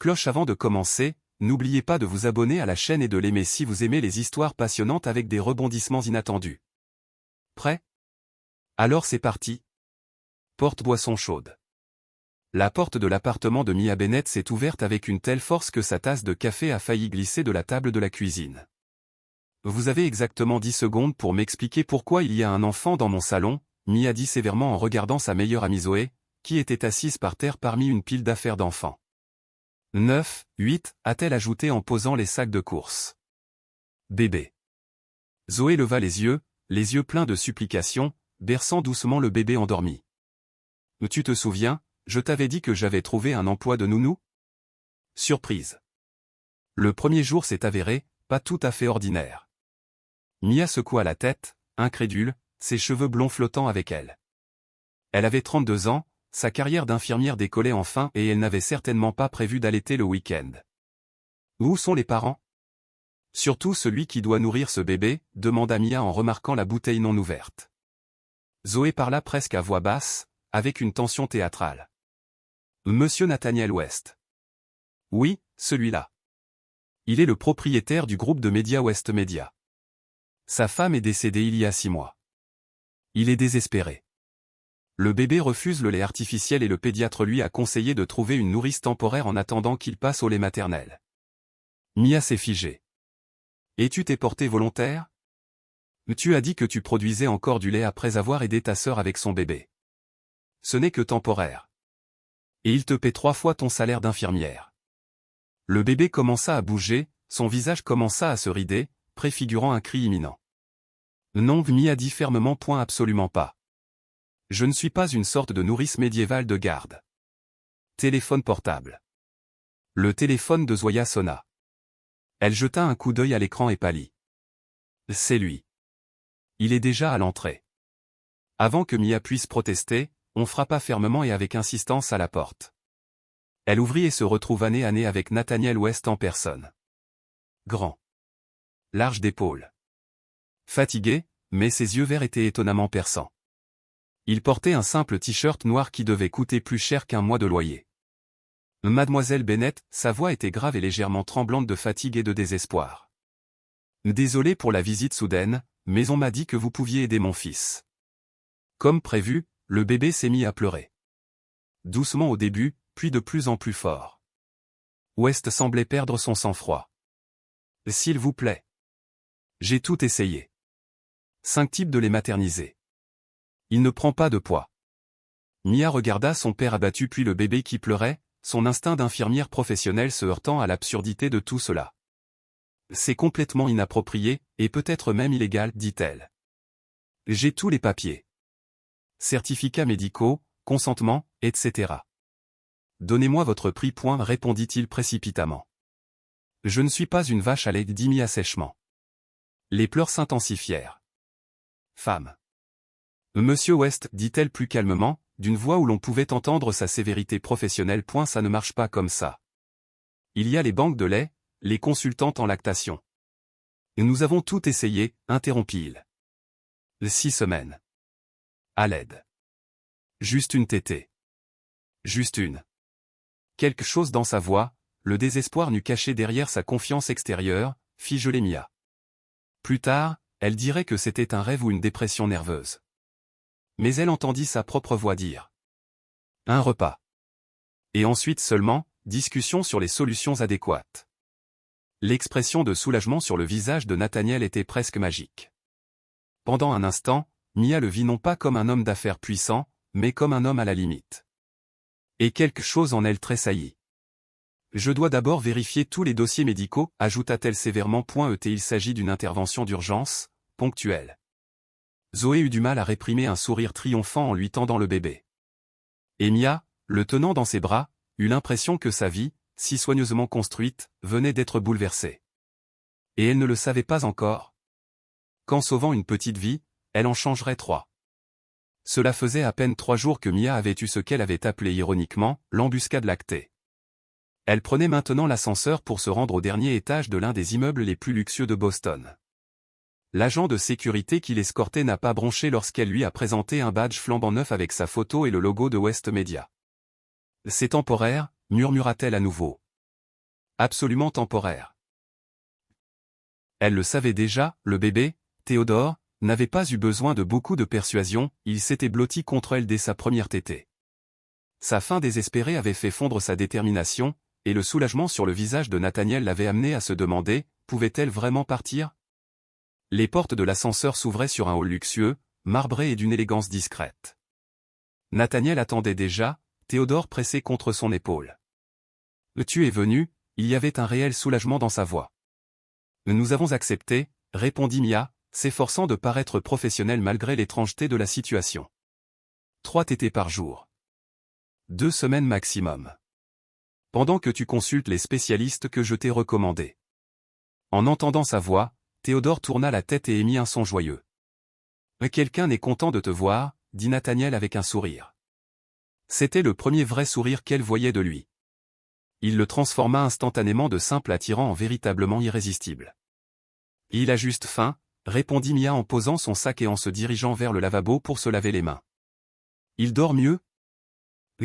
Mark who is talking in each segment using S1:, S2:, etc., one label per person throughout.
S1: cloche avant de commencer. N'oubliez pas de vous abonner à la chaîne et de l'aimer si vous aimez les histoires passionnantes avec des rebondissements inattendus. Prêt? Alors c'est parti. Porte boisson chaude. La porte de l'appartement de Mia Bennett s'est ouverte avec une telle force que sa tasse de café a failli glisser de la table de la cuisine. Vous avez exactement 10 secondes pour m'expliquer pourquoi il y a un enfant dans mon salon, Mia dit sévèrement en regardant sa meilleure amie Zoé, qui était assise par terre parmi une pile d'affaires d'enfants. 9, 8, a-t-elle ajouté en posant les sacs de course. Bébé. Zoé leva les yeux pleins de supplication, berçant doucement le bébé endormi. Tu te souviens, je t'avais dit que j'avais trouvé un emploi de nounou? Surprise. Le premier jour s'est avéré, pas tout à fait ordinaire. Mia secoua la tête, incrédule, ses cheveux blonds flottant avec elle. Elle avait 32 ans, sa carrière d'infirmière décollait enfin et elle n'avait certainement pas prévu d'allaiter le week-end. Où sont les parents? Surtout celui qui doit nourrir ce bébé, demanda Mia en remarquant la bouteille non ouverte. Zoé parla presque à voix basse, avec une tension théâtrale. Monsieur Nathaniel West. Oui, celui-là. Il est le propriétaire du groupe de médias West Media. Sa femme est décédée il y a 6 mois. Il est désespéré. Le bébé refuse le lait artificiel et le pédiatre lui a conseillé de trouver une nourrice temporaire en attendant qu'il passe au lait maternel. Mia s'est figée. Et tu t'es porté volontaire? Tu as dit que tu produisais encore du lait après avoir aidé ta sœur avec son bébé. Ce n'est que temporaire. Et il te paie 3 fois ton salaire d'infirmière. Le bébé commença à bouger, son visage commença à se rider, préfigurant un cri imminent. Non, Mia dit fermement, point absolument pas. Je ne suis pas une sorte de nourrice médiévale de garde. Téléphone portable. Le téléphone de Zoya sonna. Elle jeta un coup d'œil à l'écran et pâlit. C'est lui. Il est déjà à l'entrée. Avant que Mia puisse protester, on frappa fermement et avec insistance à la porte. Elle ouvrit et se retrouva nez à nez avec Nathaniel West en personne. Grand. Large d'épaules. Fatigué, mais ses yeux verts étaient étonnamment perçants. Il portait un simple t-shirt noir qui devait coûter plus cher qu'un mois de loyer. Mademoiselle Bennett, sa voix était grave et légèrement tremblante de fatigue et de désespoir. Désolé pour la visite soudaine, mais on m'a dit que vous pouviez aider mon fils. Comme prévu, le bébé s'est mis à pleurer. Doucement au début, puis de plus en plus fort. West semblait perdre son sang-froid. S'il vous plaît. J'ai tout essayé. 5 types de les materniser. Il ne prend pas de poids. Mia regarda son père abattu puis le bébé qui pleurait, son instinct d'infirmière professionnelle se heurtant à l'absurdité de tout cela. C'est complètement inapproprié, et peut-être même illégal, dit-elle. J'ai tous les papiers. Certificats médicaux, consentement, etc. Donnez-moi votre prix, répondit-il précipitamment. Je ne suis pas une vache à lait, dit Mia sèchement. Les pleurs s'intensifièrent. Femme. Monsieur West, dit-elle plus calmement, d'une voix où l'on pouvait entendre sa sévérité professionnelle. Ça ne marche pas comme ça. Il y a les banques de lait, les consultantes en lactation. Nous avons tout essayé, interrompit-il. 6 semaines. À l'aide. Juste une tétée. Juste une. Quelque chose dans sa voix, le désespoir nu caché derrière sa confiance extérieure, fit geler Mia. Plus tard, elle dirait que c'était un rêve ou une dépression nerveuse. Mais elle entendit sa propre voix dire. Un repas. Et ensuite seulement, discussion sur les solutions adéquates. L'expression de soulagement sur le visage de Nathaniel était presque magique. Pendant un instant, Mia le vit non pas comme un homme d'affaires puissant, mais comme un homme à la limite. Et quelque chose en elle tressaillit. Je dois d'abord vérifier tous les dossiers médicaux, ajouta-t-elle sévèrement. Il s'agit d'une intervention d'urgence, ponctuelle. Zoé eut du mal à réprimer un sourire triomphant en lui tendant le bébé. Et Mia, le tenant dans ses bras, eut l'impression que sa vie, si soigneusement construite, venait d'être bouleversée. Et elle ne le savait pas encore. Qu'en sauvant une petite vie, elle en changerait 3. Cela faisait à peine 3 jours que Mia avait eu ce qu'elle avait appelé ironiquement, l'embuscade lactée. Elle prenait maintenant l'ascenseur pour se rendre au dernier étage de l'un des immeubles les plus luxueux de Boston. L'agent de sécurité qui l'escortait n'a pas bronché lorsqu'elle lui a présenté un badge flambant neuf avec sa photo et le logo de West Media. C'est temporaire, murmura-t-elle à nouveau. Absolument temporaire. Elle le savait déjà, le bébé, Théodore, n'avait pas eu besoin de beaucoup de persuasion, il s'était blotti contre elle dès sa première tétée. Sa faim désespérée avait fait fondre sa détermination, et le soulagement sur le visage de Nathaniel l'avait amené à se demander, pouvait-elle vraiment partir? Les portes de l'ascenseur s'ouvraient sur un hall luxueux, marbré et d'une élégance discrète. Nathaniel attendait déjà, Théodore pressé contre son épaule. « Tu es venu », il y avait un réel soulagement dans sa voix. « Nous avons accepté », répondit Mia, s'efforçant de paraître professionnelle malgré l'étrangeté de la situation. 3 tétées par jour. 2 semaines maximum. Pendant que tu consultes les spécialistes que je t'ai recommandés. En entendant sa voix, Théodore tourna la tête et émit un son joyeux. « Quelqu'un est content de te voir », dit Nathaniel avec un sourire. C'était le premier vrai sourire qu'elle voyait de lui. Il le transforma instantanément de simple attirant en véritablement irrésistible. « Il a juste faim », répondit Mia en posant son sac et en se dirigeant vers le lavabo pour se laver les mains. « Il dort mieux ?»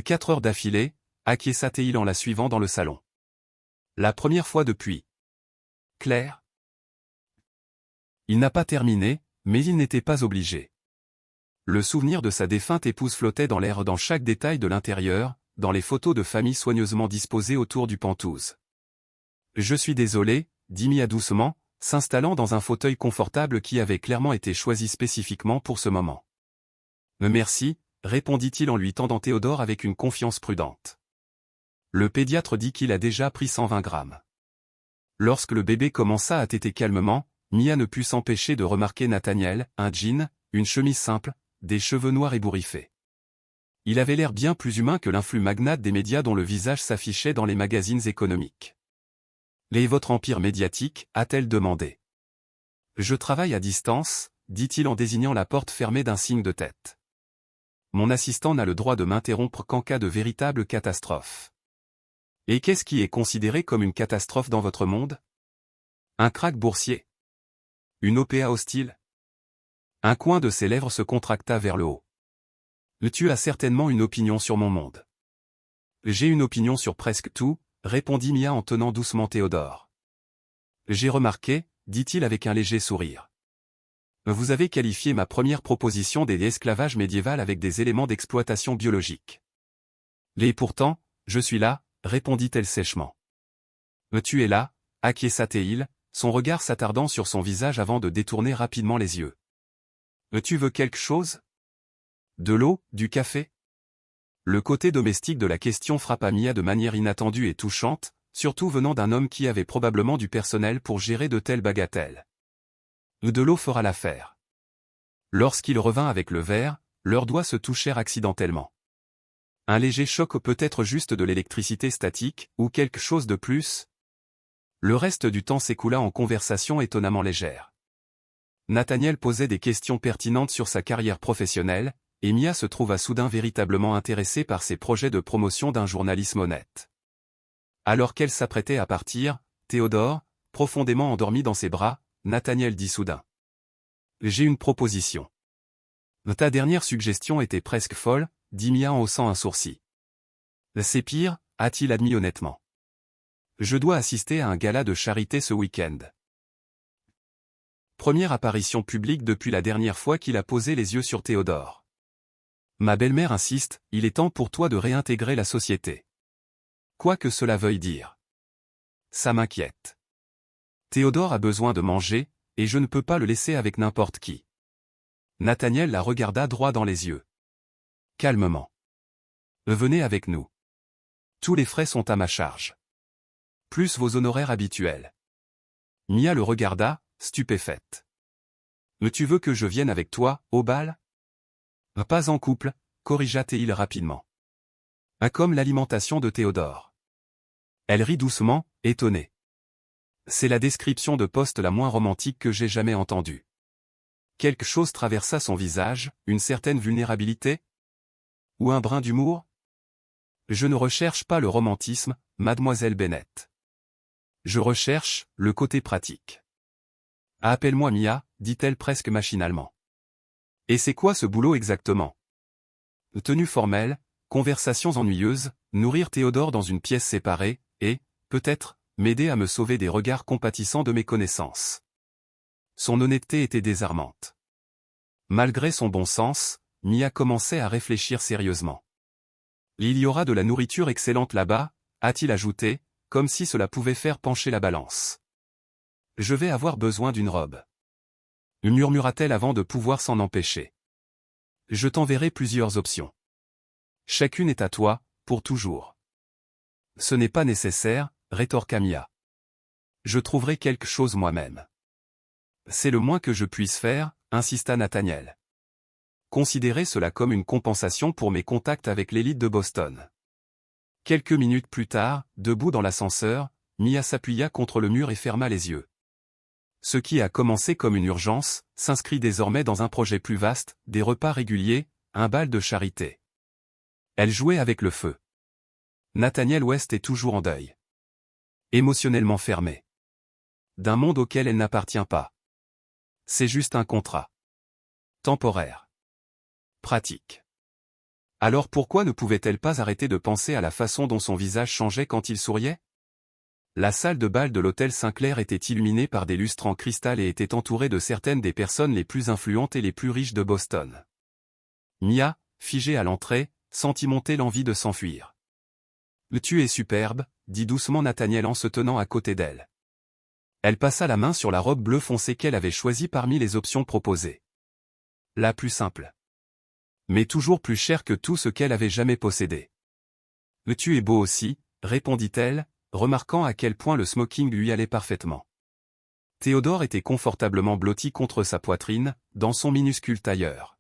S1: 4 heures d'affilée, acquiesça Théil en la suivant dans le salon. La première fois depuis. Claire. Il n'a pas terminé, mais il n'était pas obligé. Le souvenir de sa défunte épouse flottait dans l'air dans chaque détail de l'intérieur, dans les photos de famille soigneusement disposées autour du penthouse. « Je suis désolé », dit Mia doucement, s'installant dans un fauteuil confortable qui avait clairement été choisi spécifiquement pour ce moment. « Merci », répondit-il en lui tendant Théodore avec une confiance prudente. Le pédiatre dit qu'il a déjà pris 120 grammes. Lorsque le bébé commença à téter calmement, Mia ne put s'empêcher de remarquer Nathaniel, un jean, une chemise simple, des cheveux noirs ébouriffés. Il avait l'air bien plus humain que l'influx magnate des médias dont le visage s'affichait dans les magazines économiques. « Et votre empire médiatique ?» a-t-elle demandé. « Je travaille à distance », dit-il en désignant la porte fermée d'un signe de tête. « Mon assistant n'a le droit de m'interrompre qu'en cas de véritable catastrophe. » Et qu'est-ce qui est considéré comme une catastrophe dans votre monde? Un krach boursier? Une OPA hostile? Un coin de ses lèvres se contracta vers le haut. Tu as certainement une opinion sur mon monde. J'ai une opinion sur presque tout, répondit Mia en tenant doucement Théodore. J'ai remarqué, dit-il avec un léger sourire. Vous avez qualifié ma première proposition d'esclavage médiéval avec des éléments d'exploitation biologique. Et pourtant, je suis là, répondit-elle sèchement. Tu es là, acquiesça Théil, son regard s'attardant sur son visage avant de détourner rapidement les yeux. Tu veux quelque chose? De l'eau, du café? Le côté domestique de la question frappa Mia de manière inattendue et touchante, surtout venant d'un homme qui avait probablement du personnel pour gérer de telles bagatelles. De l'eau fera l'affaire. Lorsqu'il revint avec le verre, leurs doigts se touchèrent accidentellement. Un léger choc ou peut-être juste de l'électricité statique, ou quelque chose de plus. Le reste du temps s'écoula en conversation étonnamment légère. Nathaniel posait des questions pertinentes sur sa carrière professionnelle, et Mia se trouva soudain véritablement intéressée par ses projets de promotion d'un journalisme honnête. Alors qu'elle s'apprêtait à partir, Théodore, profondément endormi dans ses bras, Nathaniel dit soudain. « J'ai une proposition. » Ta dernière suggestion était presque folle, dit Mia en haussant un sourcil. « C'est pire, a-t-il admis honnêtement. Je dois assister à un gala de charité ce week-end. » Première apparition publique depuis la dernière fois qu'il a posé les yeux sur Théodore. Ma belle-mère insiste, il est temps pour toi de réintégrer la société. Quoi que cela veuille dire. Ça m'inquiète. Théodore a besoin de manger, et je ne peux pas le laisser avec n'importe qui. Nathaniel la regarda droit dans les yeux. Calmement. Venez avec nous. Tous les frais sont à ma charge. Plus vos honoraires habituels. Mia le regarda, stupéfaite. Tu veux que je vienne avec toi, au bal? Pas en couple, corrigea Théil rapidement. Comme l'alimentation de Théodore. Elle rit doucement, étonnée. C'est la description de poste la moins romantique que j'ai jamais entendue. Quelque chose traversa son visage, une certaine vulnérabilité? Ou un brin d'humour? Je ne recherche pas le romantisme, mademoiselle Bennett. Je recherche le côté pratique. Appelle-moi Mia, dit-elle presque machinalement. Et c'est quoi ce boulot exactement? Tenue formelle, conversations ennuyeuses, nourrir Théodore dans une pièce séparée, et, peut-être, m'aider à me sauver des regards compatissants de mes connaissances. Son honnêteté était désarmante. Malgré son bon sens, Mia commençait à réfléchir sérieusement. Il y aura de la nourriture excellente là-bas, a-t-il ajouté, comme si cela pouvait faire pencher la balance. Je vais avoir besoin d'une robe. Murmura-t-elle avant de pouvoir s'en empêcher. Je t'enverrai plusieurs options. Chacune est à toi, pour toujours. Ce n'est pas nécessaire, rétorqua Mia. Je trouverai quelque chose moi-même. C'est le moins que je puisse faire, insista Nathaniel. Considérez cela comme une compensation pour mes contacts avec l'élite de Boston. Quelques minutes plus tard, debout dans l'ascenseur, Mia s'appuya contre le mur et ferma les yeux. Ce qui a commencé comme une urgence, s'inscrit désormais dans un projet plus vaste, des repas réguliers, un bal de charité. Elle jouait avec le feu. Nathaniel West est toujours en deuil. Émotionnellement fermé. D'un monde auquel elle n'appartient pas. C'est juste un contrat. Temporaire. Pratique. Alors pourquoi ne pouvait-elle pas arrêter de penser à la façon dont son visage changeait quand il souriait? La salle de bal de l'hôtel Sinclair était illuminée par des lustres en cristal et était entourée de certaines des personnes les plus influentes et les plus riches de Boston. Mia, figée à l'entrée, sentit monter l'envie de s'enfuir. « Tu es superbe », dit doucement Nathaniel en se tenant à côté d'elle. Elle passa la main sur la robe bleu foncé qu'elle avait choisie parmi les options proposées. La plus simple. Mais toujours plus chère que tout ce qu'elle avait jamais possédé. « Tu es beau aussi », répondit-elle, remarquant à quel point le smoking lui allait parfaitement. Théodore était confortablement blotti contre sa poitrine, dans son minuscule tailleur.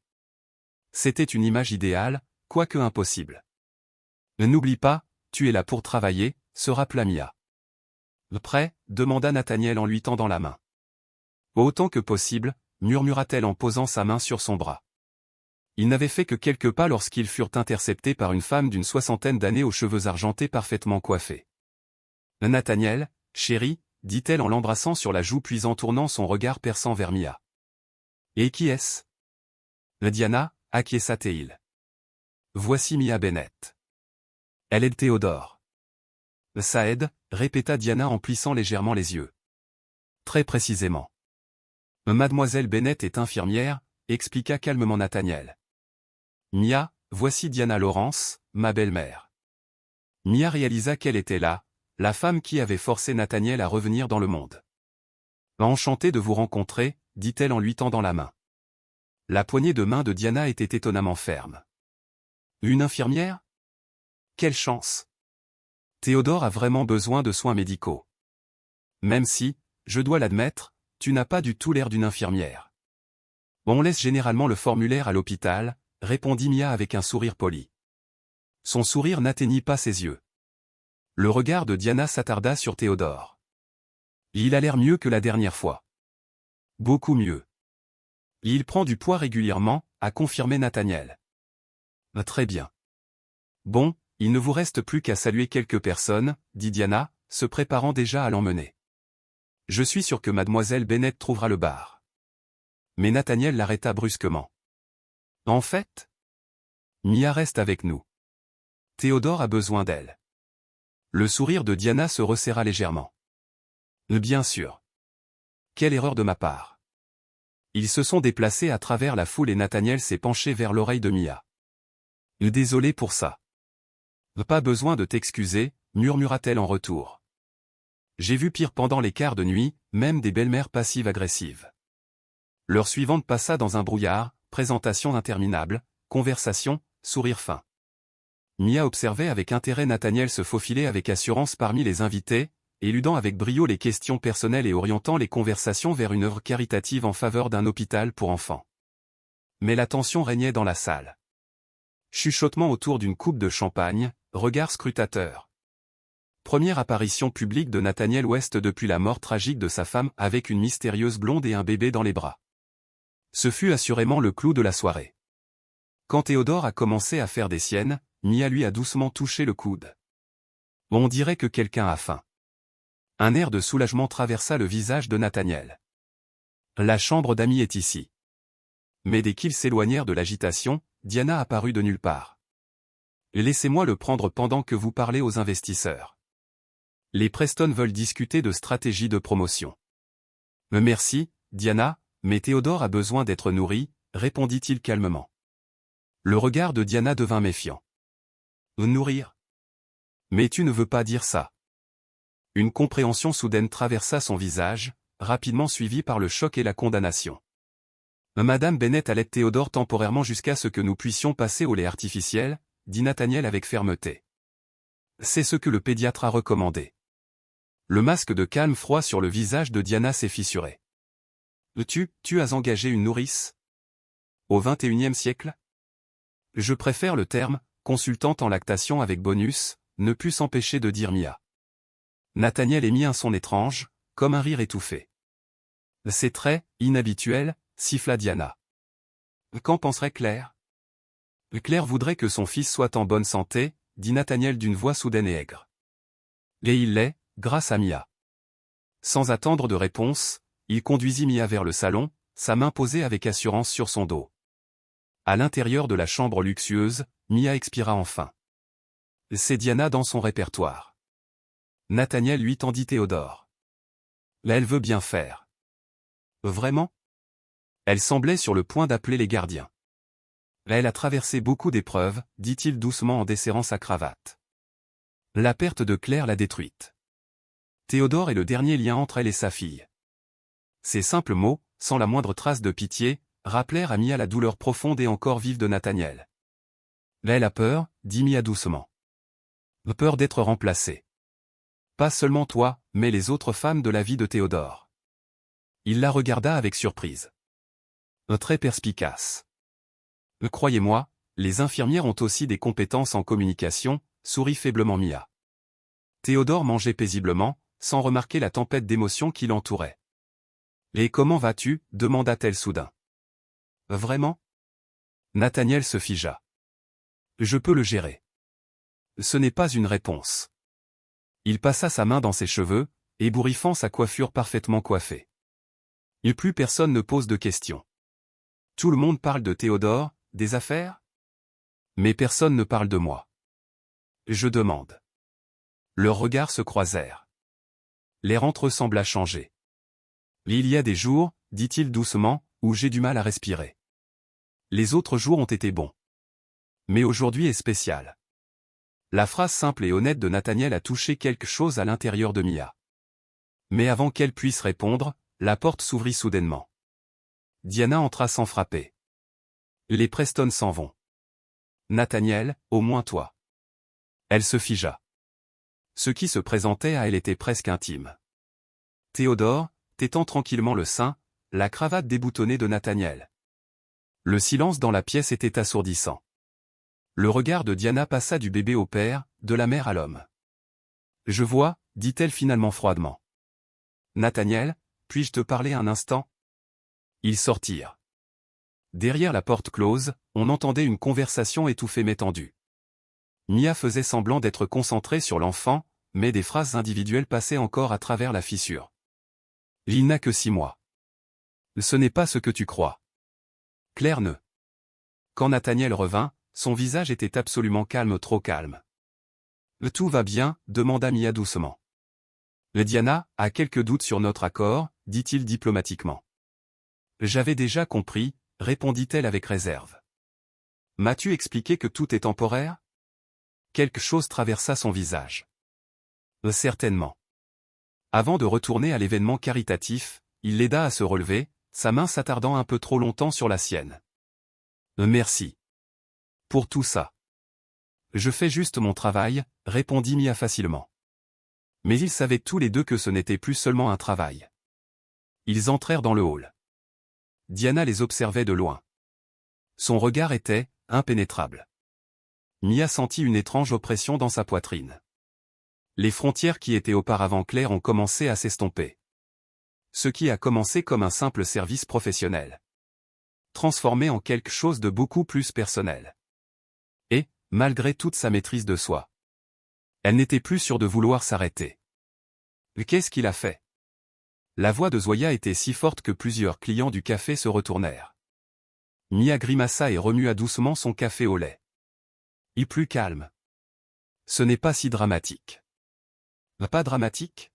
S1: C'était une image idéale, quoique impossible. « N'oublie pas, tu es là pour travailler », se rappela Mia. « Prêt ?» demanda Nathaniel en lui tendant la main. « Autant que possible », murmura-t-elle en posant sa main sur son bras. Ils n'avaient fait que quelques pas lorsqu'ils furent interceptés par une femme d'une soixantaine d'années aux cheveux argentés parfaitement coiffés. « Nathaniel, chéri », dit-elle en l'embrassant sur la joue puis en tournant son regard perçant vers Mia. « Et qui est-ce » Diana, acquiesça-t-il. « Voici Mia Bennett. Elle est Théodore. »« Ça aide », répéta Diana en plissant légèrement les yeux. « Très précisément. »« Mademoiselle Bennett est infirmière », expliqua calmement Nathaniel. « Mia, voici Diana Lawrence, ma belle-mère. » Mia réalisa qu'elle était là, la femme qui avait forcé Nathaniel à revenir dans le monde. « Enchantée de vous rencontrer », dit-elle en lui tendant la main. La poignée de main de Diana était étonnamment ferme. « Une infirmière ? Quelle chance ! Théodore a vraiment besoin de soins médicaux. Même si, je dois l'admettre, tu n'as pas du tout l'air d'une infirmière. On laisse généralement le formulaire à l'hôpital, répondit Mia avec un sourire poli. Son sourire n'atteignit pas ses yeux. Le regard de Diana s'attarda sur Théodore. Il a l'air mieux que la dernière fois. Beaucoup mieux. Il prend du poids régulièrement, a confirmé Nathaniel. Très bien. Bon, il ne vous reste plus qu'à saluer quelques personnes, dit Diana, se préparant déjà à l'emmener. Je suis sûr que mademoiselle Bennett trouvera le bar. Mais Nathaniel l'arrêta brusquement. En fait, Mia reste avec nous. Théodore a besoin d'elle. Le sourire de Diana se resserra légèrement. Bien sûr. Quelle erreur de ma part. Ils se sont déplacés à travers la foule et Nathaniel s'est penché vers l'oreille de Mia. Désolé pour ça. Pas besoin de t'excuser, murmura-t-elle en retour. J'ai vu pire pendant les quarts de nuit, même des belles-mères passives-agressives. L'heure suivante passa dans un brouillard, présentation interminable, conversation, sourire fin. Mia observait avec intérêt Nathaniel se faufiler avec assurance parmi les invités, éludant avec brio les questions personnelles et orientant les conversations vers une œuvre caritative en faveur d'un hôpital pour enfants. Mais la tension régnait dans la salle. Chuchotement autour d'une coupe de champagne, regard scrutateur. Première apparition publique de Nathaniel West depuis la mort tragique de sa femme avec une mystérieuse blonde et un bébé dans les bras. Ce fut assurément le clou de la soirée. Quand Théodore a commencé à faire des siennes, Mia lui a doucement touché le coude. On dirait que quelqu'un a faim. Un air de soulagement traversa le visage de Nathaniel. La chambre d'amis est ici. Mais dès qu'ils s'éloignèrent de l'agitation, Diana apparut de nulle part. Laissez-moi le prendre pendant que vous parlez aux investisseurs. Les Preston veulent discuter de stratégie de promotion. Merci, Diana, mais Théodore a besoin d'être nourri, répondit-il calmement. Le regard de Diana devint méfiant. Nourrir? Mais tu ne veux pas dire ça. Une compréhension soudaine traversa son visage, rapidement suivie par le choc et la condamnation. Madame Bennett allait Théodore temporairement jusqu'à ce que nous puissions passer au lait artificiel, dit Nathaniel avec fermeté. C'est ce que le pédiatre a recommandé. Le masque de calme froid sur le visage de Diana s'est fissuré. Tu as engagé une nourrice? Au XXIe siècle? Je préfère le terme, consultante en lactation avec bonus, ne put s'empêcher de dire Mia. Nathaniel émit un son étrange, comme un rire étouffé. C'est très inhabituel, siffla Diana. Qu'en penserait Claire? Claire voudrait que son fils soit en bonne santé, dit Nathaniel d'une voix soudaine et aigre. Et il l'est, grâce à Mia. Sans attendre de réponse, il conduisit Mia vers le salon, sa main posée avec assurance sur son dos. À l'intérieur de la chambre luxueuse, Mia expira enfin. C'est Diana dans son répertoire. Nathaniel lui tendit Théodore. Là elle veut bien faire. Vraiment? Elle semblait sur le point d'appeler les gardiens. Là elle a traversé beaucoup d'épreuves, dit-il doucement en desserrant sa cravate. La perte de Claire l'a détruite. Théodore est le dernier lien entre elle et sa fille. Ces simples mots, sans la moindre trace de pitié, rappelèrent à Mia la douleur profonde et encore vive de Nathaniel. Là elle a peur, dit Mia doucement. Peur d'être remplacée. Pas seulement toi, mais les autres femmes de la vie de Théodore. Il la regarda avec surprise. Très perspicace. Croyez-moi, les infirmières ont aussi des compétences en communication, sourit faiblement Mia. Théodore mangeait paisiblement, sans remarquer la tempête d'émotions qui l'entourait. Et comment vas-tu? Demanda-t-elle soudain. Vraiment? Nathaniel se figea. Je peux le gérer. Ce n'est pas une réponse. Il passa sa main dans ses cheveux, ébouriffant sa coiffure parfaitement coiffée. Et plus personne ne pose de questions. Tout le monde parle de Théodore, des affaires? Mais personne ne parle de moi. Je demande. Leurs regards se croisèrent. L'air entre eux sembla changer. Il y a des jours, dit-il doucement, où j'ai du mal à respirer. Les autres jours ont été bons. Mais aujourd'hui est spécial. La phrase simple et honnête de Nathaniel a touché quelque chose à l'intérieur de Mia. Mais avant qu'elle puisse répondre, la porte s'ouvrit soudainement. Diana entra sans frapper. Les Preston s'en vont. Nathaniel, au moins toi. Elle se figea. Ce qui se présentait à elle était presque intime. Théodore, tétant tranquillement le sein, la cravate déboutonnée de Nathaniel. Le silence dans la pièce était assourdissant. Le regard de Diana passa du bébé au père, de la mère à l'homme. Je vois, dit-elle finalement froidement. Nathaniel, puis-je te parler un instant? Ils sortirent. Derrière la porte close, on entendait une conversation étouffée mais tendue. Mia faisait semblant d'être concentrée sur l'enfant, mais des phrases individuelles passaient encore à travers la fissure. Il n'a que 6 mois. Ce n'est pas ce que tu crois. Claire ne. Quand Nathaniel revint, son visage était absolument calme, trop calme. Tout va bien, demanda Mia doucement. Diana a quelques doutes sur notre accord, dit-il diplomatiquement. J'avais déjà compris, répondit-elle avec réserve. M'as-tu expliqué que tout est temporaire? Quelque chose traversa son visage. Certainement. Avant de retourner à l'événement caritatif, il l'aida à se relever, sa main s'attardant un peu trop longtemps sur la sienne. Merci. Pour tout ça. Je fais juste mon travail, répondit Mia facilement. Mais ils savaient tous les deux que ce n'était plus seulement un travail. Ils entrèrent dans le hall. Diana les observait de loin. Son regard était impénétrable. Mia sentit une étrange oppression dans sa poitrine. Les frontières qui étaient auparavant claires ont commencé à s'estomper. Ce qui a commencé comme un simple service professionnel. Transformé en quelque chose de beaucoup plus personnel. Et, malgré toute sa maîtrise de soi, elle n'était plus sûre de vouloir s'arrêter. Qu'est-ce qu'il a fait? La voix de Zoya était si forte que plusieurs clients du café se retournèrent. Mia grimaça et remua doucement son café au lait. Et plus calme. Ce n'est pas si dramatique. Pas dramatique?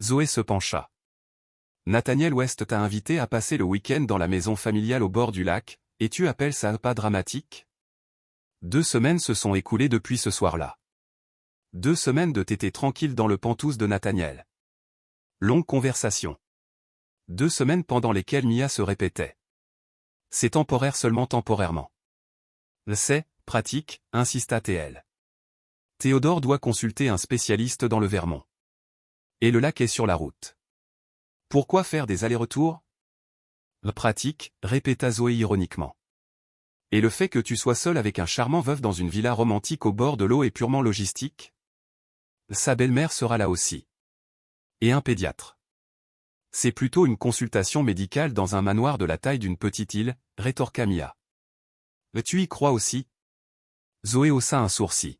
S1: Zoé se pencha. Nathaniel West t'a invité à passer le week-end dans la maison familiale au bord du lac, et tu appelles ça pas dramatique? 2 semaines se sont écoulées depuis ce soir-là. 2 semaines de tété tranquille dans le pantouse de Nathaniel. Longue conversation. 2 semaines pendant lesquelles Mia se répétait. C'est temporaire seulement temporairement. C'est pratique, insista TL. Théodore doit consulter un spécialiste dans le Vermont. Et le lac est sur la route. Pourquoi faire des allers-retours? Pratique, répéta Zoé ironiquement. Et le fait que tu sois seul avec un charmant veuf dans une villa romantique au bord de l'eau est purement logistique? Sa belle-mère sera là aussi. Et un pédiatre. C'est plutôt une consultation médicale dans un manoir de la taille d'une petite île, rétorqua Mia. Tu y crois aussi? Zoé haussa un sourcil.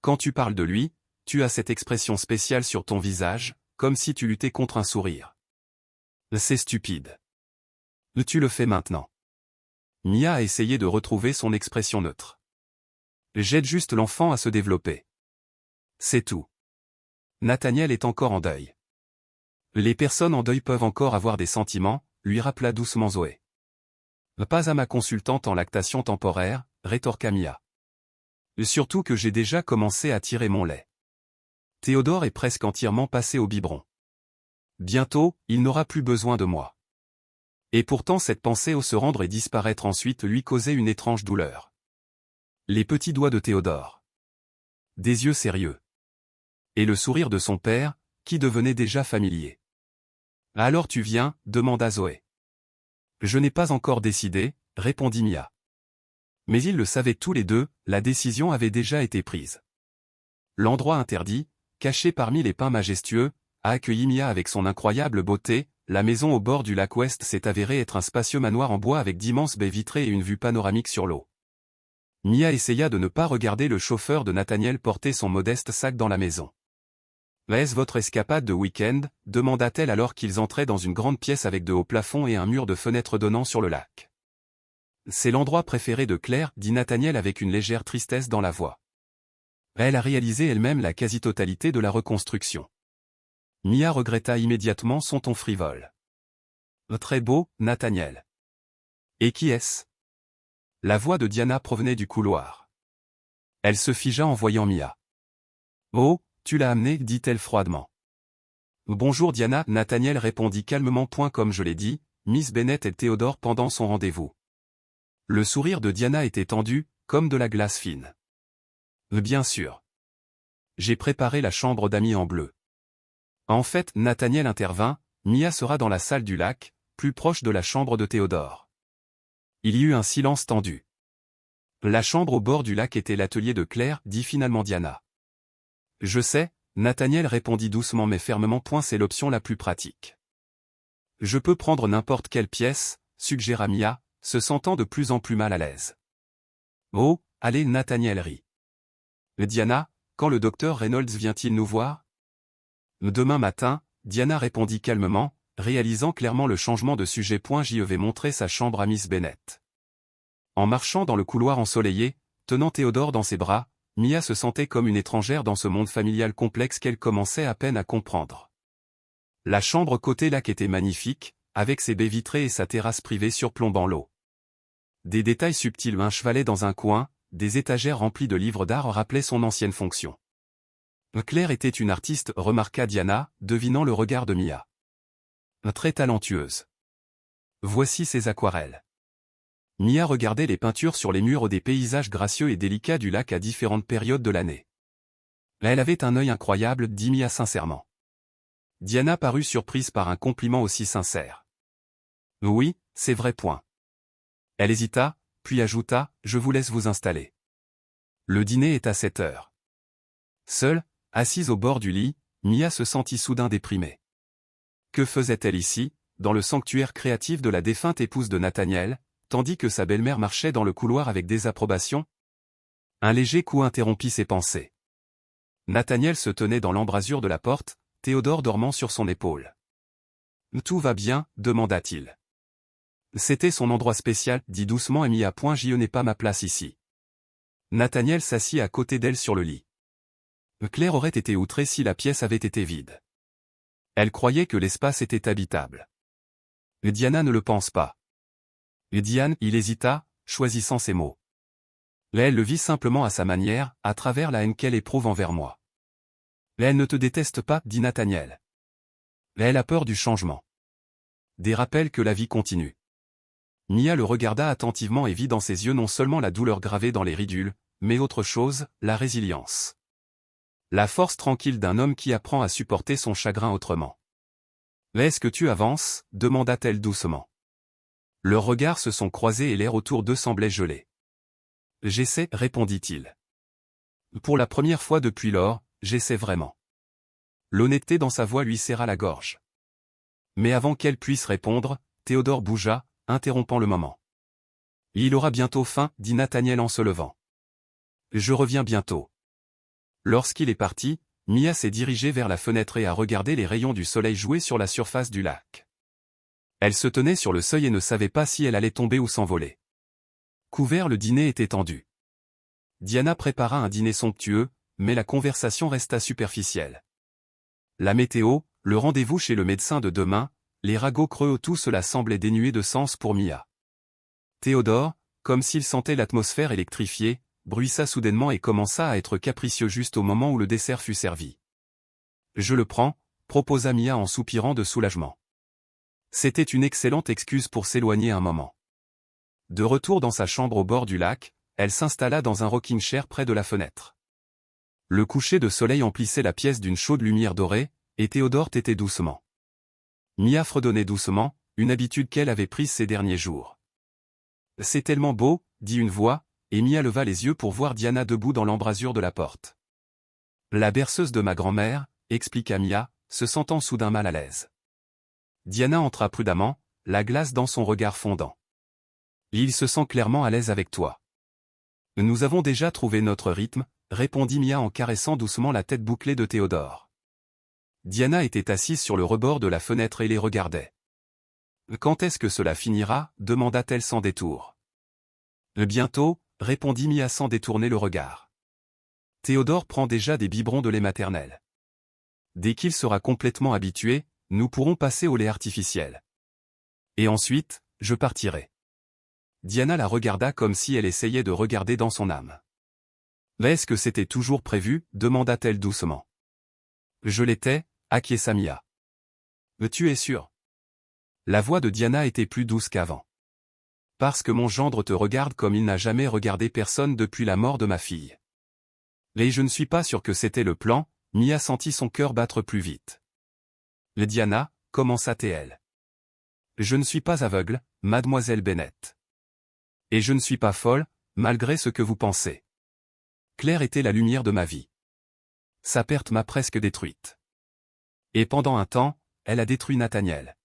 S1: Quand tu parles de lui, tu as cette expression spéciale sur ton visage, comme si tu luttais contre un sourire. C'est stupide. Tu le fais maintenant. Mia a essayé de retrouver son expression neutre. J'aide juste l'enfant à se développer. C'est tout. Nathaniel est encore en deuil. Les personnes en deuil peuvent encore avoir des sentiments, lui rappela doucement Zoé. Pas à ma consultante en lactation temporaire, rétorqua Mia. Surtout que j'ai déjà commencé à tirer mon lait. Théodore est presque entièrement passé au biberon. Bientôt, il n'aura plus besoin de moi. Et pourtant cette pensée au se rendre et disparaître ensuite lui causait une étrange douleur. Les petits doigts de Théodore. Des yeux sérieux. Et le sourire de son père, qui devenait déjà familier. « Alors tu viens ?» demanda Zoé. « Je n'ai pas encore décidé », répondit Mia. Mais ils le savaient tous les deux, la décision avait déjà été prise. L'endroit interdit, caché parmi les pins majestueux, a accueilli Mia avec son incroyable beauté. La maison au bord du lac Ouest s'est avérée être un spacieux manoir en bois avec d'immenses baies vitrées et une vue panoramique sur l'eau. Mia essaya de ne pas regarder le chauffeur de Nathaniel porter son modeste sac dans la maison. « Est-ce votre escapade de week-end » demanda-t-elle alors qu'ils entraient dans une grande pièce avec de hauts plafonds et un mur de fenêtres donnant sur le lac. « C'est l'endroit préféré de Claire » dit Nathaniel avec une légère tristesse dans la voix. Elle a réalisé elle-même la quasi-totalité de la reconstruction. Mia regretta immédiatement son ton frivole. « Très beau, Nathaniel. »« Et qui est-ce » La voix de Diana provenait du couloir. Elle se figea en voyant Mia. « Oh, tu l'as amené » dit-elle froidement. « Bonjour Diana » Nathaniel répondit calmement. « Comme je l'ai dit, Miss Bennet et Théodore pendant son rendez-vous. » Le sourire de Diana était tendu, comme de la glace fine. « Bien sûr. J'ai préparé la chambre d'amis en bleu. » En fait, Nathaniel intervint, Mia sera dans la salle du lac, plus proche de la chambre de Théodore. Il y eut un silence tendu. La chambre au bord du lac était l'atelier de Claire, dit finalement Diana. Je sais, Nathaniel répondit doucement mais fermement. C'est l'option la plus pratique. Je peux prendre n'importe quelle pièce, suggéra Mia, se sentant de plus en plus mal à l'aise. Oh, allez Nathaniel rit. Diana, quand le docteur Reynolds vient-il nous voir? Demain matin, Diana répondit calmement, réalisant clairement le changement de sujet. Je vais montrer sa chambre à Miss Bennet. En marchant dans le couloir ensoleillé, tenant Théodore dans ses bras, Mia se sentait comme une étrangère dans ce monde familial complexe qu'elle commençait à peine à comprendre. La chambre côté lac était magnifique, avec ses baies vitrées et sa terrasse privée surplombant l'eau. Des détails subtils, un chevalet dans un coin, des étagères remplies de livres d'art rappelaient son ancienne fonction. Claire était une artiste, remarqua Diana, devinant le regard de Mia. Très talentueuse. Voici ses aquarelles. Mia regardait les peintures sur les murs des paysages gracieux et délicats du lac à différentes périodes de l'année. Elle avait un œil incroyable, dit Mia sincèrement. Diana parut surprise par un compliment aussi sincère. Oui, c'est vrai. Elle hésita, puis ajouta, je vous laisse vous installer. Le dîner est à 7 heures. Seule, assise au bord du lit, Mia se sentit soudain déprimée. Que faisait-elle ici, dans le sanctuaire créatif de la défunte épouse de Nathaniel, tandis que sa belle-mère marchait dans le couloir avec désapprobation? Un léger coup interrompit ses pensées. Nathaniel se tenait dans l'embrasure de la porte, Théodore dormant sur son épaule. « Tout va bien ?» demanda-t-il. C'était son endroit spécial, dit doucement et Mia. Je n'ai pas ma place ici. Nathaniel s'assit à côté d'elle sur le lit. Claire aurait été outrée si la pièce avait été vide. Elle croyait que l'espace était habitable. Diana ne le pense pas. Diane, il hésita, choisissant ses mots. Elle le vit simplement à sa manière, à travers la haine qu'elle éprouve envers moi. Elle ne te déteste pas, dit Nathaniel. Elle a peur du changement. Des rappels que la vie continue. Mia le regarda attentivement et vit dans ses yeux non seulement la douleur gravée dans les ridules, mais autre chose, la résilience. La force tranquille d'un homme qui apprend à supporter son chagrin autrement. « Est-ce que tu avances » demanda-t-elle doucement. Leurs regards se sont croisés et l'air autour d'eux semblait gelé. « J'essaie, répondit-il. Pour la première fois depuis lors, j'essaie vraiment. L'honnêteté dans sa voix lui serra la gorge. Mais avant qu'elle puisse répondre, Théodore bougea, interrompant le moment. « Il aura bientôt faim, dit Nathaniel en se levant. Je reviens bientôt. » Lorsqu'il est parti, Mia s'est dirigée vers la fenêtre et a regardé les rayons du soleil jouer sur la surface du lac. Elle se tenait sur le seuil et ne savait pas si elle allait tomber ou s'envoler. Couvert, le dîner était tendu. Diana prépara un dîner somptueux, mais la conversation resta superficielle. La météo, le rendez-vous chez le médecin de demain, les ragots creux, tout cela semblait dénué de sens pour Mia. Théodore, comme s'il sentait l'atmosphère électrifiée, bruissa soudainement et commença à être capricieux juste au moment où le dessert fut servi. « Je le prends » proposa Mia en soupirant de soulagement. C'était une excellente excuse pour s'éloigner un moment. De retour dans sa chambre au bord du lac, elle s'installa dans un rocking chair près de la fenêtre. Le coucher de soleil emplissait la pièce d'une chaude lumière dorée, et Théodore tétait doucement. Mia fredonnait doucement, une habitude qu'elle avait prise ces derniers jours. « C'est tellement beau » dit une voix, et Mia leva les yeux pour voir Diana debout dans l'embrasure de la porte. « La berceuse de ma grand-mère » expliqua Mia, se sentant soudain mal à l'aise. Diana entra prudemment, la glace dans son regard fondant. « Il se sent clairement à l'aise avec toi. »« Nous avons déjà trouvé notre rythme » répondit Mia en caressant doucement la tête bouclée de Théodore. Diana était assise sur le rebord de la fenêtre et les regardait. « Quand est-ce que cela finira » demanda-t-elle sans détour. « Bientôt » répondit Mia sans détourner le regard. Théodore prend déjà des biberons de lait maternel. Dès qu'il sera complètement habitué, nous pourrons passer au lait artificiel. Et ensuite, je partirai. Diana la regarda comme si elle essayait de regarder dans son âme. Est-ce que c'était toujours prévu demanda-t-elle doucement. Je l'étais, acquiesça Mia. Tu es sûr? La voix de Diana était plus douce qu'avant. Parce que mon gendre te regarde comme il n'a jamais regardé personne depuis la mort de ma fille. Et je ne suis pas sûr que c'était le plan, Mia sentit son cœur battre plus vite. Diana, commença-t-elle. Je ne suis pas aveugle, mademoiselle Bennett. Et je ne suis pas folle, malgré ce que vous pensez. Claire était la lumière de ma vie. Sa perte m'a presque détruite. Et pendant un temps, elle a détruit Nathaniel.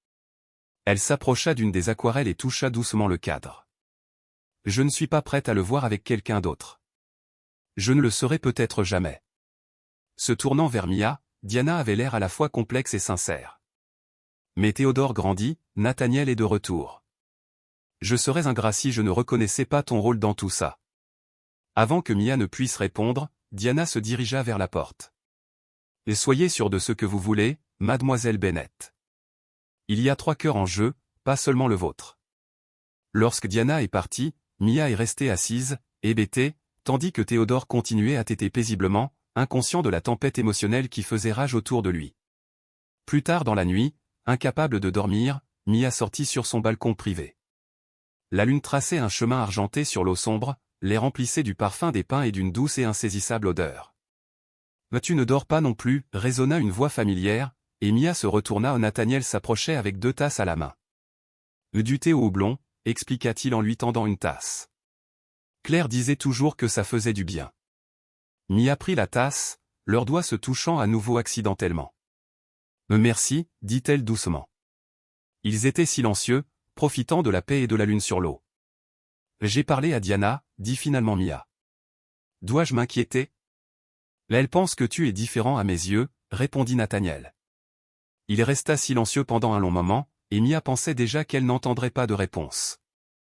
S1: Elle s'approcha d'une des aquarelles et toucha doucement le cadre. Je ne suis pas prête à le voir avec quelqu'un d'autre. Je ne le serai peut-être jamais. Se tournant vers Mia, Diana avait l'air à la fois complexe et sincère. Mais Théodore grandit, Nathaniel est de retour. Je serais ingrat si je ne reconnaissais pas ton rôle dans tout ça. Avant que Mia ne puisse répondre, Diana se dirigea vers la porte. Et soyez sûre de ce que vous voulez, mademoiselle Bennett. Il y a 3 cœurs en jeu, pas seulement le vôtre. Lorsque Diana est partie, Mia est restée assise, hébétée, tandis que Théodore continuait à téter paisiblement, inconscient de la tempête émotionnelle qui faisait rage autour de lui. Plus tard dans la nuit, incapable de dormir, Mia sortit sur son balcon privé. La lune traçait un chemin argenté sur l'eau sombre, les remplissait du parfum des pins et d'une douce et insaisissable odeur. « Tu ne dors pas non plus » résonna une voix familière, et Mia se retourna. Nathaniel s'approchait avec 2 tasses à la main. « Du thé au houblon » expliqua-t-il en lui tendant une tasse. Claire disait toujours que ça faisait du bien. Mia prit la tasse, leurs doigts se touchant à nouveau accidentellement. « Merci » dit-elle doucement. Ils étaient silencieux, profitant de la paix et de la lune sur l'eau. « J'ai parlé à Diana » dit finalement Mia. « Dois-je m'inquiéter ? » « Elle pense que tu es différent à mes yeux » répondit Nathaniel. Il resta silencieux pendant un long moment, et Mia pensait déjà qu'elle n'entendrait pas de réponse.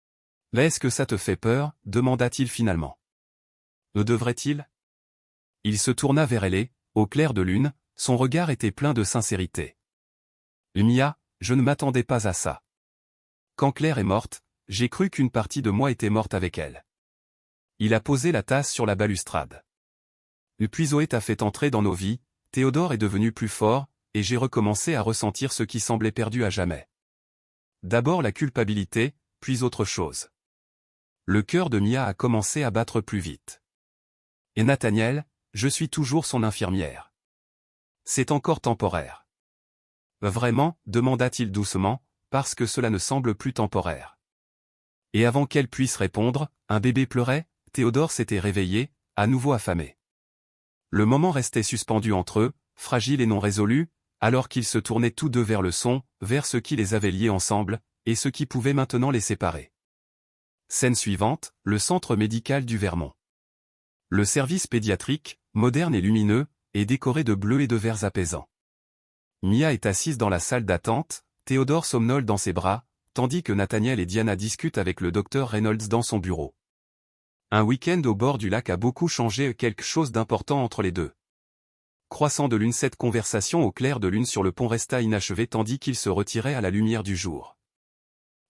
S1: « Est-ce que ça te fait peur » demanda-t-il finalement. « Devrait-il » Il se tourna vers elle et, au clair de lune, son regard était plein de sincérité. Mia, je ne m'attendais pas à ça. Quand Claire est morte, j'ai cru qu'une partie de moi était morte avec elle. Il a posé la tasse sur la balustrade. Puis Zoé t'a fait entrer dans nos vies, Théodore est devenu plus fort, et j'ai recommencé à ressentir ce qui semblait perdu à jamais. D'abord la culpabilité, puis autre chose. Le cœur de Mia a commencé à battre plus vite. Et Nathaniel, je suis toujours son infirmière. C'est encore temporaire. Vraiment, demanda-t-il doucement, parce que cela ne semble plus temporaire. Et avant qu'elle puisse répondre, un bébé pleurait, Théodore s'était réveillé, à nouveau affamé. Le moment restait suspendu entre eux, fragile et non résolu, alors qu'ils se tournaient tous deux vers le son, vers ce qui les avait liés ensemble, et ce qui pouvait maintenant les séparer. Scène suivante, le centre médical du Vermont. Le service pédiatrique, moderne et lumineux, est décoré de bleus et de verts apaisants. Mia est assise dans la salle d'attente, Théodore somnole dans ses bras, tandis que Nathaniel et Diana discutent avec le docteur Reynolds dans son bureau. Un week-end au bord du lac a beaucoup changé quelque chose d'important entre les deux. Croissant de lune, cette conversation au clair de lune sur le pont resta inachevée tandis qu'ils se retiraient à la lumière du jour.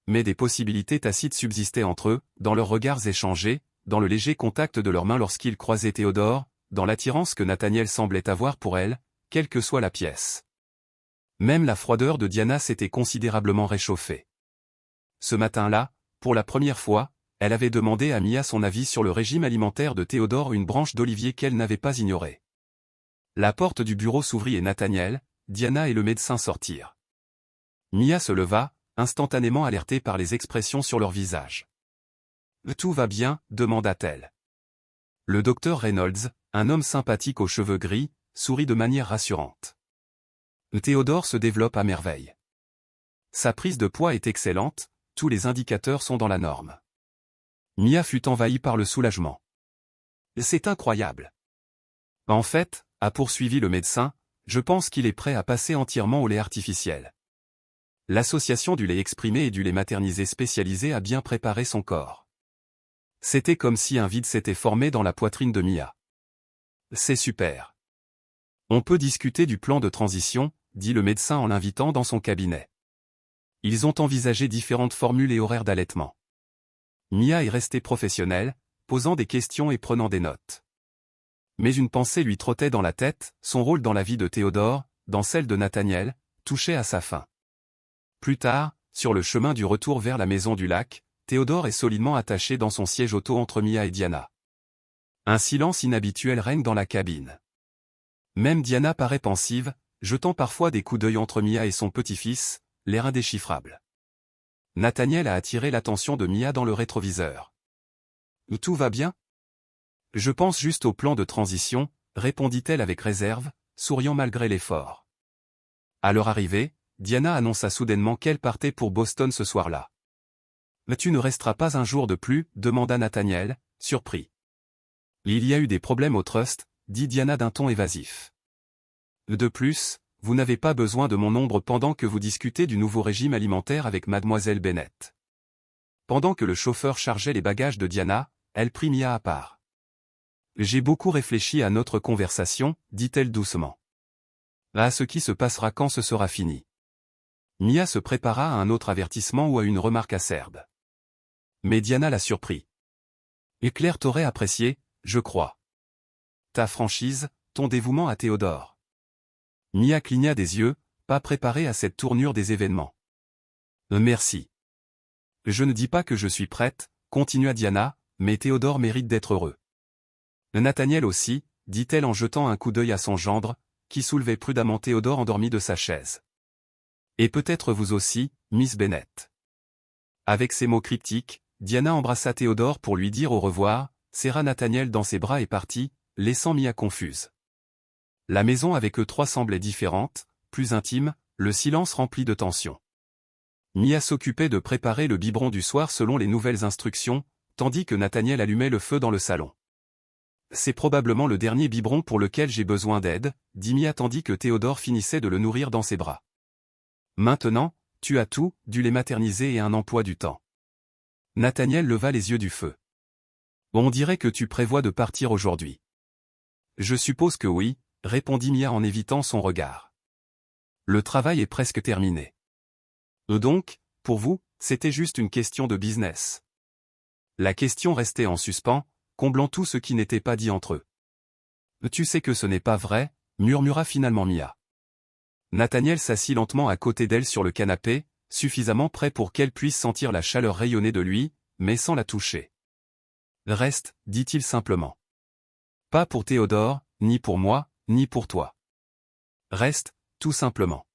S1: Mais des possibilités tacites subsistaient entre eux, dans leurs regards échangés, dans le léger contact de leurs mains lorsqu'ils croisaient Théodore, dans l'attirance que Nathaniel semblait avoir pour elle, quelle que soit la pièce. Même la froideur de Diana s'était considérablement réchauffée. Ce matin-là, pour la première fois, elle avait demandé à Mia son avis sur le régime alimentaire de Théodore, une branche d'olivier qu'elle n'avait pas ignorée. La porte du bureau s'ouvrit et Nathaniel, Diana et le médecin sortirent. Mia se leva, instantanément alertée par les expressions sur leur visage. « Tout va bien ?» demanda-t-elle. Le docteur Reynolds, un homme sympathique aux cheveux gris, sourit de manière rassurante. Théodore se développe à merveille. Sa prise de poids est excellente, tous les indicateurs sont dans la norme. Mia fut envahie par le soulagement. C'est incroyable. En fait, a poursuivi le médecin, je pense qu'il est prêt à passer entièrement au lait artificiel. L'association du lait exprimé et du lait maternisé spécialisé a bien préparé son corps. C'était comme si un vide s'était formé dans la poitrine de Mia. C'est super. On peut discuter du plan de transition, dit le médecin en l'invitant dans son cabinet. Ils ont envisagé différentes formules et horaires d'allaitement. Mia est restée professionnelle, posant des questions et prenant des notes. Mais une pensée lui trottait dans la tête, son rôle dans la vie de Théodore, dans celle de Nathaniel, touchait à sa fin. Plus tard, sur le chemin du retour vers la maison du lac, Théodore est solidement attaché dans son siège auto entre Mia et Diana. Un silence inhabituel règne dans la cabine. Même Diana paraît pensive, jetant parfois des coups d'œil entre Mia et son petit-fils, l'air indéchiffrable. Nathaniel a attiré l'attention de Mia dans le rétroviseur. « Tout va bien ? » « Je pense juste au plan de transition, » répondit-elle avec réserve, souriant malgré l'effort. À leur arrivée, Diana annonça soudainement qu'elle partait pour Boston ce soir-là. « Mais tu ne resteras pas un jour de plus ?» demanda Nathaniel, surpris. « Il y a eu des problèmes au trust » dit Diana d'un ton évasif. « De plus, vous n'avez pas besoin de mon ombre pendant que vous discutez du nouveau régime alimentaire avec mademoiselle Bennett. » Pendant que le chauffeur chargeait les bagages de Diana, elle prit Mia à part. « J'ai beaucoup réfléchi à notre conversation, dit-elle doucement. À ce qui se passera quand ce sera fini. » Mia se prépara à un autre avertissement ou à une remarque acerbe. Mais Diana la surprit. « Et Claire t'aurait apprécié, je crois. Ta franchise, ton dévouement à Théodore. » Mia cligna des yeux, pas préparée à cette tournure des événements. « Merci. Je ne dis pas que je suis prête, » continua Diana, « mais Théodore mérite d'être heureux. » Nathaniel aussi, dit-elle en jetant un coup d'œil à son gendre, qui soulevait prudemment Théodore endormi de sa chaise. Et peut-être vous aussi, Miss Bennett. Avec ces mots cryptiques, Diana embrassa Théodore pour lui dire au revoir, serra Nathaniel dans ses bras et partit, laissant Mia confuse. La maison avec eux trois semblait différente, plus intime, le silence rempli de tension. Mia s'occupait de préparer le biberon du soir selon les nouvelles instructions, tandis que Nathaniel allumait le feu dans le salon. C'est probablement le dernier biberon pour lequel j'ai besoin d'aide, dit Mia tandis que Théodore finissait de le nourrir dans ses bras. Maintenant, tu as tout, du lait maternisé et un emploi du temps. Nathaniel leva les yeux du feu. On dirait que tu prévois de partir aujourd'hui. Je suppose que oui, répondit Mia en évitant son regard. Le travail est presque terminé. Donc, pour vous, c'était juste une question de business. La question restait en suspens, comblant tout ce qui n'était pas dit entre eux. Tu sais que ce n'est pas vrai, murmura finalement Mia. Nathaniel s'assit lentement à côté d'elle sur le canapé, suffisamment près pour qu'elle puisse sentir la chaleur rayonner de lui, mais sans la toucher. Reste, dit-il simplement. Pas pour Théodore, ni pour moi, ni pour toi. Reste, tout simplement.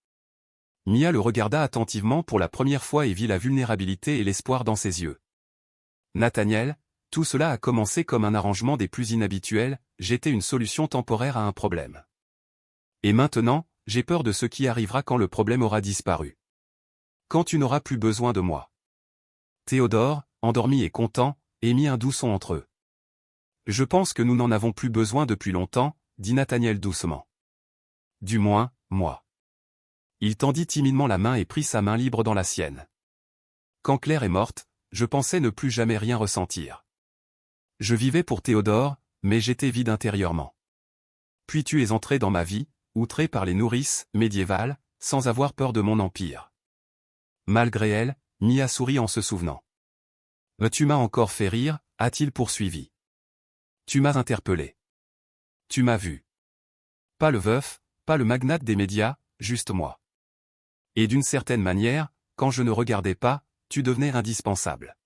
S1: Mia le regarda attentivement pour la première fois et vit la vulnérabilité et l'espoir dans ses yeux. Nathaniel, tout cela a commencé comme un arrangement des plus inhabituels, j'étais une solution temporaire à un problème. Et maintenant, j'ai peur de ce qui arrivera quand le problème aura disparu. Quand tu n'auras plus besoin de moi. Théodore, endormi et content, émit un doux son entre eux. Je pense que nous n'en avons plus besoin depuis longtemps, dit Nathaniel doucement. Du moins, moi. Il tendit timidement la main et prit sa main libre dans la sienne. Quand Claire est morte, je pensais ne plus jamais rien ressentir. Je vivais pour Théodore, mais j'étais vide intérieurement. Puis tu es entré dans ma vie, outré par les nourrices médiévales, sans avoir peur de mon empire. Malgré elle, Mia sourit en se souvenant. Tu m'as encore fait rire, a-t-il poursuivi. Tu m'as interpellé. Tu m'as vu. Pas le veuf, pas le magnate des médias, juste moi. Et d'une certaine manière, quand je ne regardais pas, tu devenais indispensable.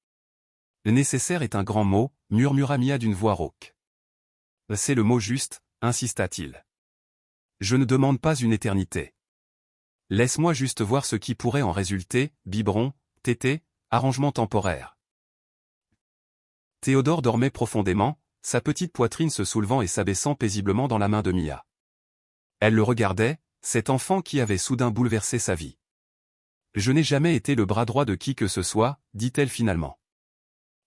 S1: Nécessaire est un grand mot, murmura Mia d'une voix rauque. C'est le mot juste, insista-t-il. Je ne demande pas une éternité. Laisse-moi juste voir ce qui pourrait en résulter, biberon, tété, arrangement temporaire. Théodore dormait profondément, sa petite poitrine se soulevant et s'abaissant paisiblement dans la main de Mia. Elle le regardait, cet enfant qui avait soudain bouleversé sa vie. Je n'ai jamais été le bras droit de qui que ce soit, dit-elle finalement.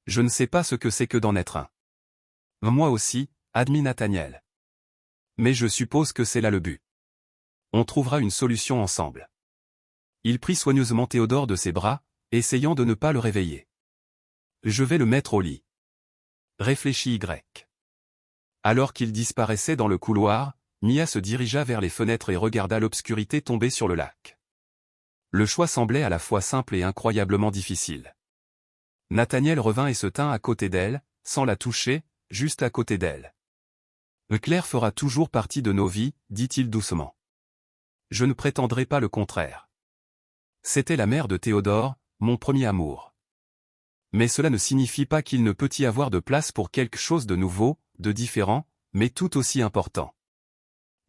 S1: Je ne sais pas ce que c'est que d'en être un. Moi aussi, admit Nathaniel. Mais je suppose que c'est là le but. On trouvera une solution ensemble. Il prit soigneusement Théodore de ses bras, essayant de ne pas le réveiller. Je vais le mettre au lit. Réfléchit Y. Alors qu'il disparaissait dans le couloir, Mia se dirigea vers les fenêtres et regarda l'obscurité tomber sur le lac. Le choix semblait à la fois simple et incroyablement difficile. Nathaniel revint et se tint à côté d'elle, sans la toucher, juste à côté d'elle. Claire fera toujours partie de nos vies, dit-il doucement. Je ne prétendrai pas le contraire. C'était la mère de Théodore, mon premier amour. Mais cela ne signifie pas qu'il ne peut y avoir de place pour quelque chose de nouveau, de différent, mais tout aussi important.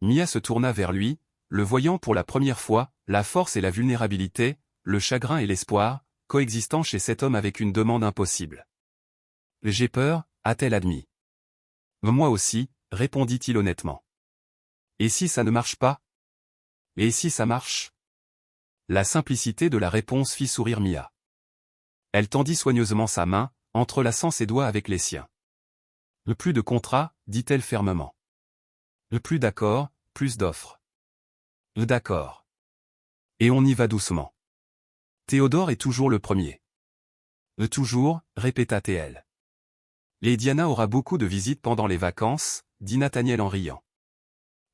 S1: Mia se tourna vers lui, le voyant pour la première fois, la force et la vulnérabilité, le chagrin et l'espoir, coexistant chez cet homme avec une demande impossible. J'ai peur, a-t-elle admis. Moi aussi, répondit-il honnêtement. Et si ça ne marche pas? Et si ça marche? La simplicité de la réponse fit sourire Mia. Elle tendit soigneusement sa main, entrelaçant ses doigts avec les siens. Plus de contrat, dit-elle fermement. Plus d'accord, plus d'offres. D'accord. Et on y va doucement. Théodore est toujours le premier. Toujours, répéta-t-elle. Et Diana aura beaucoup de visites pendant les vacances, dit Nathaniel en riant.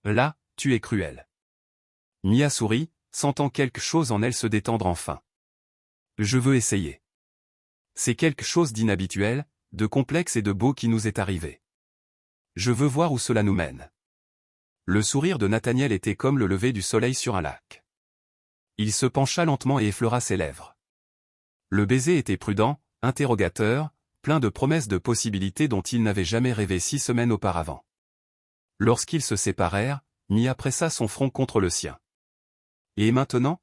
S1: Là, tu es cruel. Mia sourit, sentant quelque chose en elle se détendre enfin. Je veux essayer. C'est quelque chose d'inhabituel, de complexe et de beau qui nous est arrivé. Je veux voir où cela nous mène. Le sourire de Nathaniel était comme le lever du soleil sur un lac. Il se pencha lentement et effleura ses lèvres. Le baiser était prudent, interrogateur, plein de promesses de possibilités dont il n'avait jamais rêvé 6 semaines auparavant. Lorsqu'ils se séparèrent, Mia pressa son front contre le sien. Et maintenant?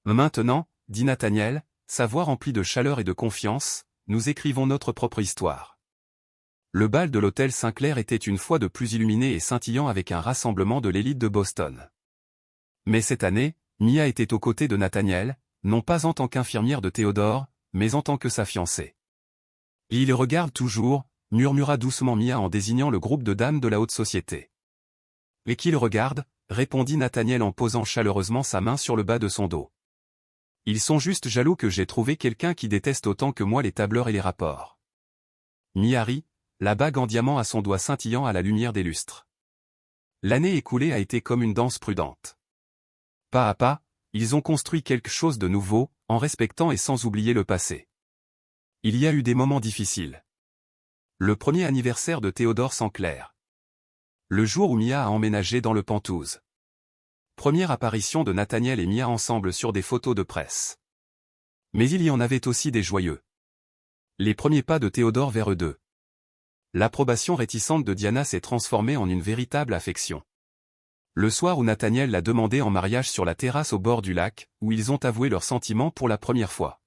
S1: Maintenant, dit Nathaniel, sa voix remplie de chaleur et de confiance, nous écrivons notre propre histoire. Le bal de l'hôtel Sinclair était une fois de plus illuminé et scintillant avec un rassemblement de l'élite de Boston. Mais cette année, Mia était aux côtés de Nathaniel, non pas en tant qu'infirmière de Théodore, mais en tant que sa fiancée. Et il regarde toujours, murmura doucement Mia en désignant le groupe de dames de la haute société. Et qu'il regarde, répondit Nathaniel en posant chaleureusement sa main sur le bas de son dos. Ils sont juste jaloux que j'ai trouvé quelqu'un qui déteste autant que moi les tableurs et les rapports. Mia rit, la bague en diamant à son doigt scintillant à la lumière des lustres. L'année écoulée a été comme une danse prudente. Pas à pas, ils ont construit quelque chose de nouveau, en respectant et sans oublier le passé. Il y a eu des moments difficiles. Le premier anniversaire de Théodore Sanclair. Le jour où Mia a emménagé dans le Penthouse. Première apparition de Nathaniel et Mia ensemble sur des photos de presse. Mais il y en avait aussi des joyeux. Les premiers pas de Théodore vers eux deux. L'approbation réticente de Diana s'est transformée en une véritable affection. Le soir où Nathaniel l'a demandé en mariage sur la terrasse au bord du lac, où ils ont avoué leurs sentiments pour la première fois.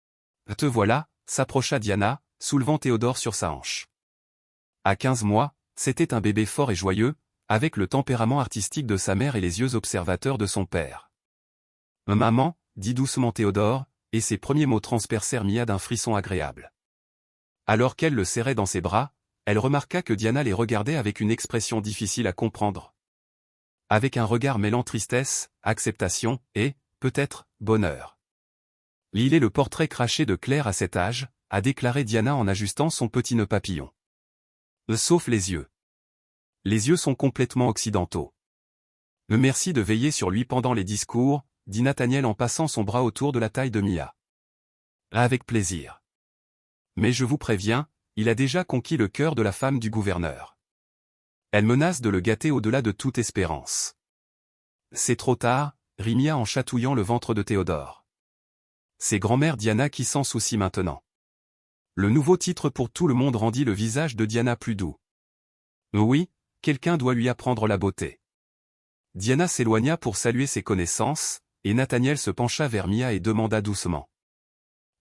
S1: « Te voilà », s'approcha Diana, soulevant Théodore sur sa hanche. À 15 mois, c'était un bébé fort et joyeux, avec le tempérament artistique de sa mère et les yeux observateurs de son père. « Maman », dit doucement Théodore, et ses premiers mots transpercèrent Mia d'un frisson agréable. Alors qu'elle le serrait dans ses bras, elle remarqua que Diana les regardait avec une expression difficile à comprendre. Avec un regard mêlant tristesse, acceptation, et, peut-être, bonheur. « Il est le portrait craché de Claire à cet âge », a déclaré Diana en ajustant son petit nœud papillon. Sauf les yeux. Les yeux sont complètement occidentaux. Merci de veiller sur lui pendant les discours, dit Nathaniel en passant son bras autour de la taille de Mia. Avec plaisir. Mais je vous préviens, il a déjà conquis le cœur de la femme du gouverneur. Elle menace de le gâter au-delà de toute espérance. C'est trop tard, rit Mia en chatouillant le ventre de Théodore. C'est grand-mère Diana qui s'en soucie maintenant. Le nouveau titre pour tout le monde rendit le visage de Diana plus doux. Oui, quelqu'un doit lui apprendre la beauté. Diana s'éloigna pour saluer ses connaissances, et Nathaniel se pencha vers Mia et demanda doucement.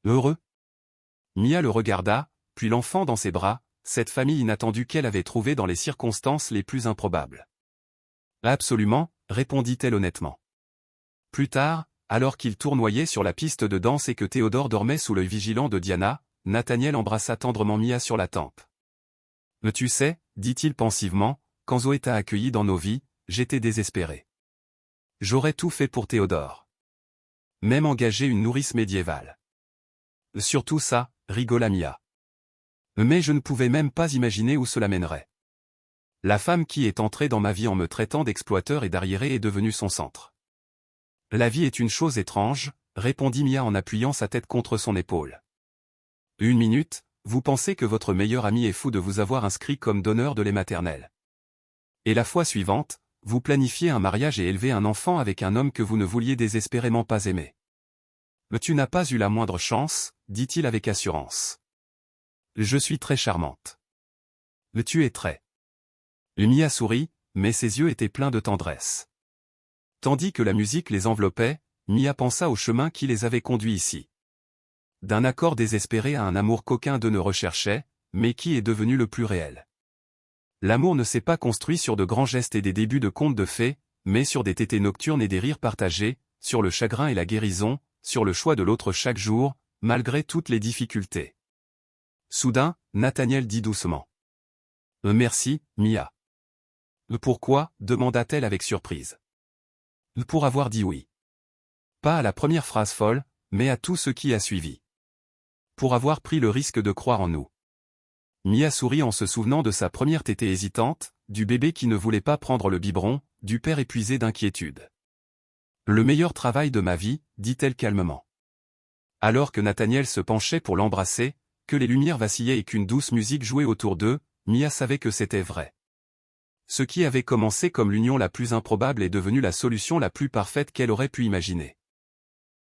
S1: Heureux? Mia le regarda, puis l'enfant dans ses bras, cette famille inattendue qu'elle avait trouvée dans les circonstances les plus improbables. Absolument, répondit-elle honnêtement. Plus tard, alors qu'il tournoyait sur la piste de danse et que Théodore dormait sous l'œil vigilant de Diana, Nathaniel embrassa tendrement Mia sur la tempe. « Tu sais, dit-il pensivement, quand Zoé t'a accueilli dans nos vies, j'étais désespéré. J'aurais tout fait pour Théodore. Même engagé une nourrice médiévale. Surtout ça, rigola Mia. Mais je ne pouvais même pas imaginer où cela mènerait. La femme qui est entrée dans ma vie en me traitant d'exploiteur et d'arriéré est devenue son centre. La vie est une chose étrange, répondit Mia en appuyant sa tête contre son épaule. Une minute, vous pensez que votre meilleur ami est fou de vous avoir inscrit comme donneur de lait maternel. Et la fois suivante, vous planifiez un mariage et élevez un enfant avec un homme que vous ne vouliez désespérément pas aimer. Mais tu n'as pas eu la moindre chance, dit-il avec assurance. Je suis très charmante. Mais tu es très. Mia sourit, mais ses yeux étaient pleins de tendresse. Tandis que la musique les enveloppait, Mia pensa au chemin qui les avait conduits ici. D'un accord désespéré à un amour qu'aucun d'eux ne recherchait, mais qui est devenu le plus réel. L'amour ne s'est pas construit sur de grands gestes et des débuts de contes de fées, mais sur des tétés nocturnes et des rires partagés, sur le chagrin et la guérison, sur le choix de l'autre chaque jour, malgré toutes les difficultés. Soudain, Nathaniel dit doucement. « Merci, Mia. »« Pourquoi ?» demanda-t-elle avec surprise. « Pour avoir dit oui. » Pas à la première phrase folle, mais à tout ce qui a suivi. Pour avoir pris le risque de croire en nous. Mia sourit en se souvenant de sa première tétée hésitante, du bébé qui ne voulait pas prendre le biberon, du père épuisé d'inquiétude. Le meilleur travail de ma vie, dit-elle calmement. Alors que Nathaniel se penchait pour l'embrasser, que les lumières vacillaient et qu'une douce musique jouait autour d'eux, Mia savait que c'était vrai. Ce qui avait commencé comme l'union la plus improbable est devenu la solution la plus parfaite qu'elle aurait pu imaginer.